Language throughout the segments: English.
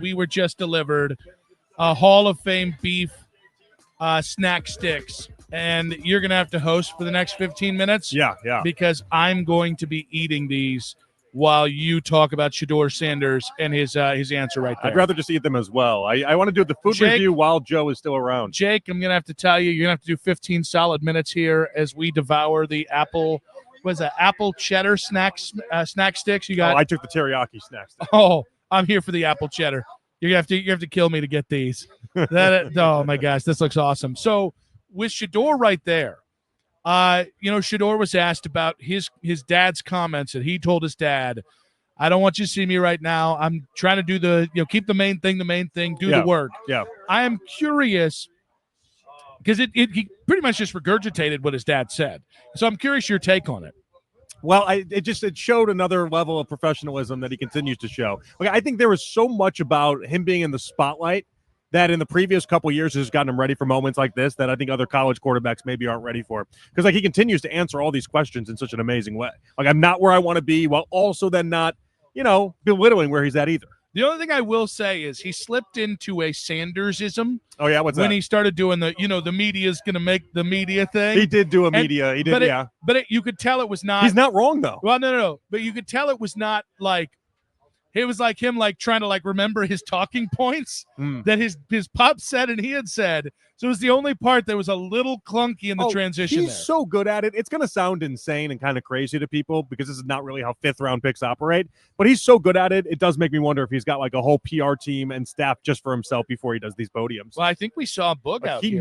We were just delivered a Hall of Fame beef snack sticks, and you're going to have to host for the next 15 minutes. Yeah. Because I'm going to be eating these while you talk about Shedeur Sanders and his answer right there. I'd rather just eat them as well. I want to do the food review while Joe is still around. Jake, I'm going to have to tell you, you're going to have to do 15 solid minutes here as we devour the apple cheddar snack sticks. You got? I took the teriyaki snack stick. Oh, I'm here for the apple cheddar. You have to kill me to get these. Oh my gosh, this looks awesome. So with Shedeur right there, Shedeur was asked about his dad's comments, and he told his dad, I don't want you to see me right now. I'm trying to do keep the main thing, do the work. Yeah. I am curious because he pretty much just regurgitated what his dad said. So I'm curious your take on it. Well, it showed another level of professionalism that he continues to show. I think there was so much about him being in the spotlight that in the previous couple of years has gotten him ready for moments like this that I think other college quarterbacks maybe aren't ready for. Because he continues to answer all these questions in such an amazing way. I'm not where I want to be, while also then not, belittling where he's at either. The only thing I will say is he slipped into a Sandersism. Oh, yeah? What's that? When he started doing the media's going to make the media thing. He did do a media. He did, yeah. But you could tell it was not. He's not wrong, though. Well, no. But you could tell it was not like. It was like him trying to remember his talking points that his pop said and he had said. So it was the only part that was a little clunky in the transition. He's so good at it. It's going to sound insane and kind of crazy to people because this is not really how fifth-round picks operate. But he's so good at it, it does make me wonder if he's got a whole PR team and staff just for himself before he does these podiums. Well, I think we saw Boog out here.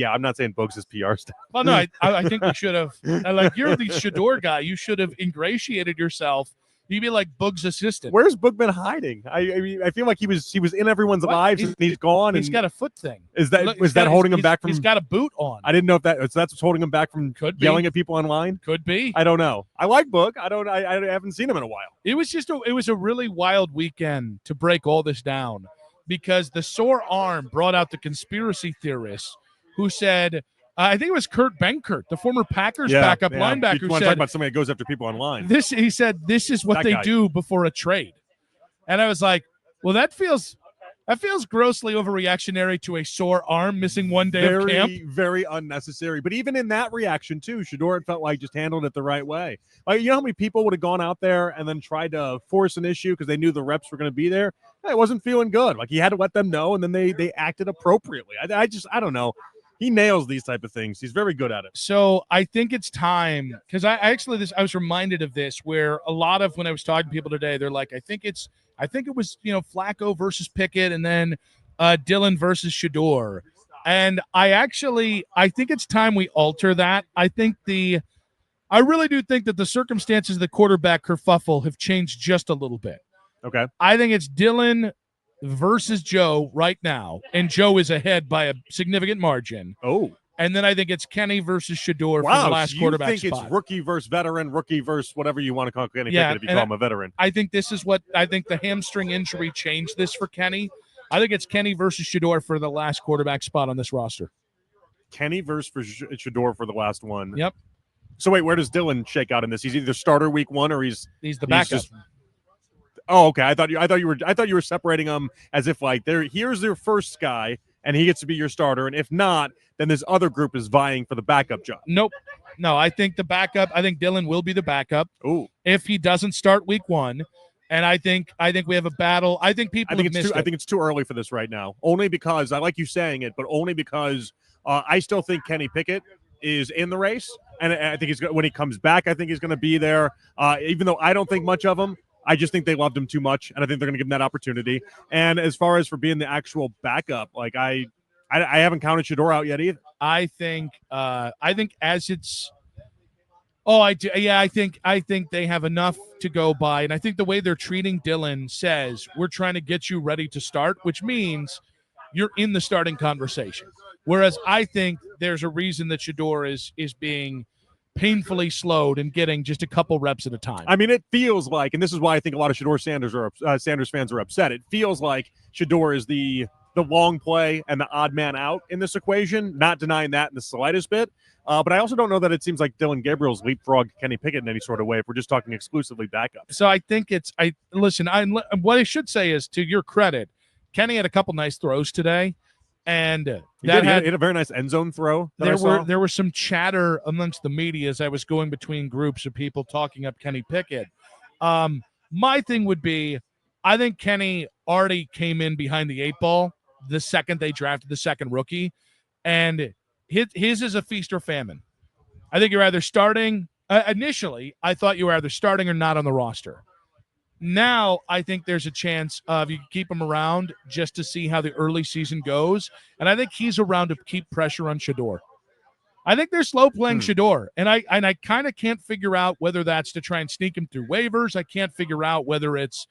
I'm not saying Boog's his PR staff. Well, no, I think we should have. You're the Shedeur guy. You should have ingratiated yourself. You'd be like Boog's assistant. Where's Boog been hiding? I feel like he was in everyone's lives and he's gone. He's got a foot thing. Is that holding him back from? He's got a boot on. I didn't know if that's what's holding him back from yelling at people online. Could be. I don't know. I like Boog. I haven't seen him in a while. It was a really wild weekend to break all this down because the sore arm brought out the conspiracy theorists who said. I think it was Kurt Benkert, the former Packers backup linebacker. You want to talk about somebody that goes after people online? He said this is what they do before a trade, and I was like, well, that feels grossly overreactionary to a sore arm missing one day of camp. Very unnecessary. But even in that reaction too, Shedeur felt like just handled it the right way. You know how many people would have gone out there and then tried to force an issue because they knew the reps were going to be there? It wasn't feeling good. He had to let them know, and then they acted appropriately. I don't know. He nails these type of things. He's very good at it. So I think it's time because I was reminded of this where a lot of when I was talking to people today, they're like, I think it was Flacco versus Pickett and then Dillon versus Shedeur. And I think it's time we alter that. I really do think that the circumstances of the quarterback kerfuffle have changed just a little bit. Okay. I think it's Dillon versus Joe right now, and Joe is ahead by a significant margin. Oh. And then I think it's Kenny versus Shedeur for the last quarterback spot. You think it's rookie versus veteran, rookie versus whatever you want to call Kenny Pickett if you call him a veteran. I think this is I think the hamstring injury changed this for Kenny. I think it's Kenny versus Shedeur for the last quarterback spot on this roster. Kenny versus Shedeur for the last one. Yep. So wait, where does Dillon shake out in this? He's either starter week 1 or he's the backup. Oh, okay. I thought you were separating them as if here's their first guy and he gets to be your starter, and if not, then this other group is vying for the backup job. Nope. No, I think I think Dillon will be the backup. Ooh. If he doesn't start week 1, and I think we have a battle. I think people have missed it. I think it's too early for this right now. Only because I like you saying it, but only because I still think Kenny Pickett is in the race, and I think when he comes back, I think he's going to be there. Even though I don't think much of him. I just think they loved him too much, and I think they're going to give him that opportunity. And as far as for being the actual backup, I haven't counted Shedeur out yet either. I think as it's. Oh, I do. Yeah, I think they have enough to go by, and I think the way they're treating Dillon says we're trying to get you ready to start, which means you're in the starting conversation. Whereas I think there's a reason that Shedeur is being painfully slowed and getting just a couple reps at a time. I mean, it feels like, and this is why I think a lot of Shedeur Sanders fans are upset. It feels like Shedeur is the long play and the odd man out in this equation. Not denying that in the slightest bit. But I also don't know that it seems like Dillon Gabriel's leapfrog Kenny Pickett in any sort of way if we're just talking exclusively backup. So I think what I should say is, to your credit, Kenny had a couple nice throws today, and He had a very nice end zone throw. There were some chatter amongst the media as I was going between groups of people talking up Kenny Pickett. My thing would be, I think Kenny already came in behind the 8 ball the second they drafted the second rookie, and his is a feast or famine. I think you're either starting initially. I thought you were either starting or not on the roster. Now I think there's a chance of you can keep him around just to see how the early season goes, and I think he's around to keep pressure on Shedeur. I think they're slow playing Shedeur, and I kind of can't figure out whether that's to try and sneak him through waivers. I can't figure out whether it's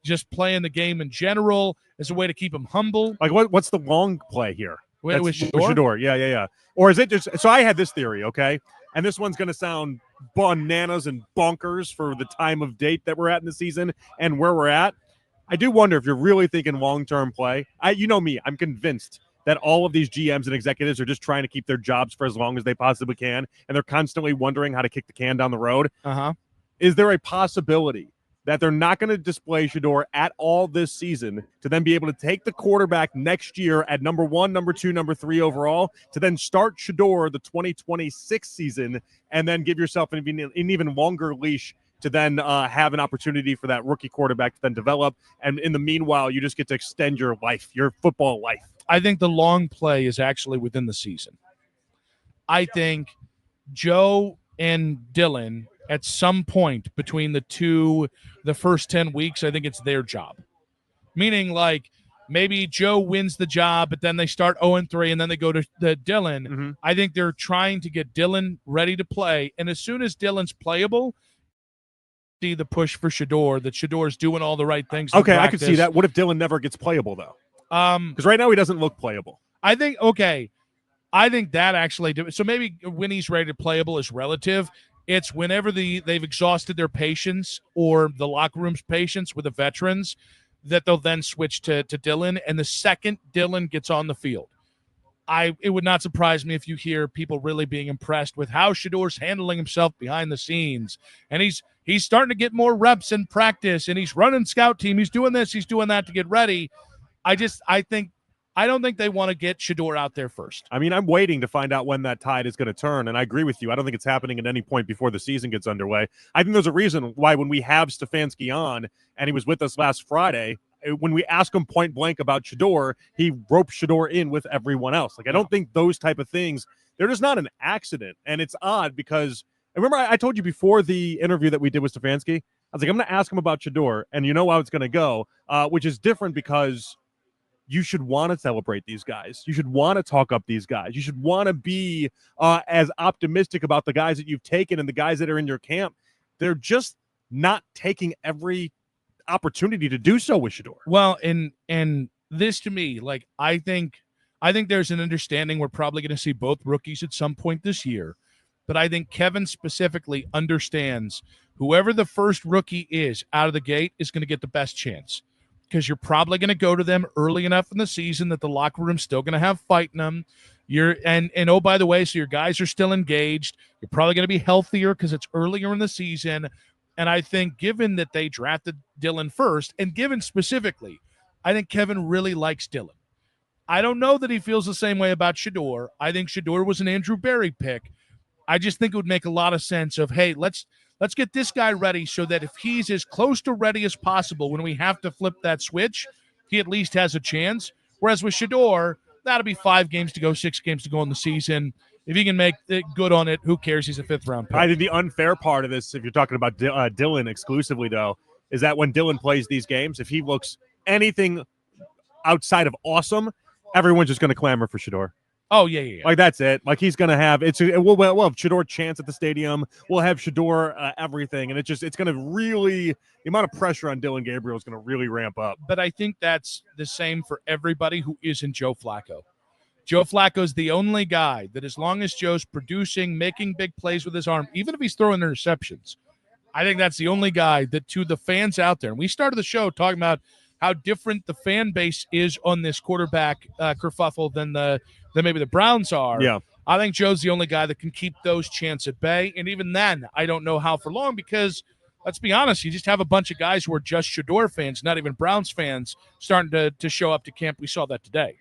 just playing the game in general as a way to keep him humble. Like what's the long play here? With Shedeur? Yeah. Or is it just so I had this theory, okay? And this one's going to sound bananas and bonkers for the time of date that we're at in the season and where we're at. I do wonder if you're really thinking long-term play. You know me, I'm convinced that all of these GMs and executives are just trying to keep their jobs for as long as they possibly can, and they're constantly wondering how to kick the can down the road. Is there a possibility that they're not going to display Shedeur at all this season to then be able to take the quarterback next year at number 1, number 2, number 3 overall to then start Shedeur the 2026 season and then give yourself an even longer leash to then have an opportunity for that rookie quarterback to then develop. And in the meanwhile, you just get to extend your life, your football life. I think the long play is actually within the season. I think Joe and Dillon at some point between the first 10 weeks, I think it's their job. Meaning, like, maybe Joe wins the job, but then they start 0-3, and then they go to the Dillon. I think they're trying to get Dillon ready to play, and as soon as Dillon's playable, see the push for Shedeur, that Shedeur's doing all the right things. Okay, I could see that. What if Dillon never gets playable, though? Because right now he doesn't look playable. I think that actually – so maybe when he's ready to playable is relative. It's whenever they've exhausted their patience or the locker room's patience with the veterans that they'll then switch to Dillon. And the second Dillon gets on the field, it would not surprise me if you hear people really being impressed with how Shedeur's handling himself behind the scenes. And he's starting to get more reps in practice, and he's running scout team. He's doing this, he's doing that to get ready. I don't think they want to get Shedeur out there first. I mean, I'm waiting to find out when that tide is going to turn, and I agree with you. I don't think it's happening at any point before the season gets underway. I think there's a reason why when we have Stefanski on, and he was with us last Friday, when we ask him point blank about Shedeur, he roped Shedeur in with everyone else. Like, I don't think those type of things, they're just not an accident, and it's odd because remember I told you before the interview that we did with Stefanski, I was like, I'm going to ask him about Shedeur, and you know how it's going to go, which is different because you should want to celebrate these guys. You should want to talk up these guys. You should want to be as optimistic about the guys that you've taken and the guys that are in your camp. They're just not taking every opportunity to do so with Shedeur. Well, and this to me, like, I think there's an understanding we're probably going to see both rookies at some point this year. But I think Kevin specifically understands whoever the first rookie is out of the gate is going to get the best chance. Because you're probably going to go to them early enough in the season that the locker room's still going to have fighting them. And oh, by the way, so your guys are still engaged. You're probably going to be healthier because it's earlier in the season. And I think given that they drafted Dillon first, and given specifically, I think Kevin really likes Dillon. I don't know that he feels the same way about Shedeur. I think Shedeur was an Andrew Berry pick. I just think it would make a lot of sense of, hey, let's get this guy ready so that if he's as close to ready as possible when we have to flip that switch, he at least has a chance. Whereas with Shedeur, that'll be 5 games to go, 6 games to go in the season. If he can make it good on it, who cares? He's a 5th-round pick. I think the unfair part of this, if you're talking about Dillon exclusively, though, is that when Dillon plays these games, if he looks anything outside of awesome, everyone's just going to clamor for Shedeur. Oh, yeah. Like, that's it. Like, he's going to have we'll have Shedeur chants at the stadium. We'll have Shedeur everything. And it's going to really, the amount of pressure on Dillon Gabriel is going to really ramp up. But I think that's the same for everybody who isn't Joe Flacco. Joe Flacco's the only guy that, as long as Joe's producing, making big plays with his arm, even if he's throwing interceptions, I think that's the only guy that, to the fans out there, and we started the show talking about how different the fan base is on this quarterback kerfuffle than maybe the Browns are. Yeah. I think Joe's the only guy that can keep those chants at bay. And even then, I don't know how for long, because let's be honest, you just have a bunch of guys who are just Shedeur fans, not even Browns fans, starting to show up to camp. We saw that today.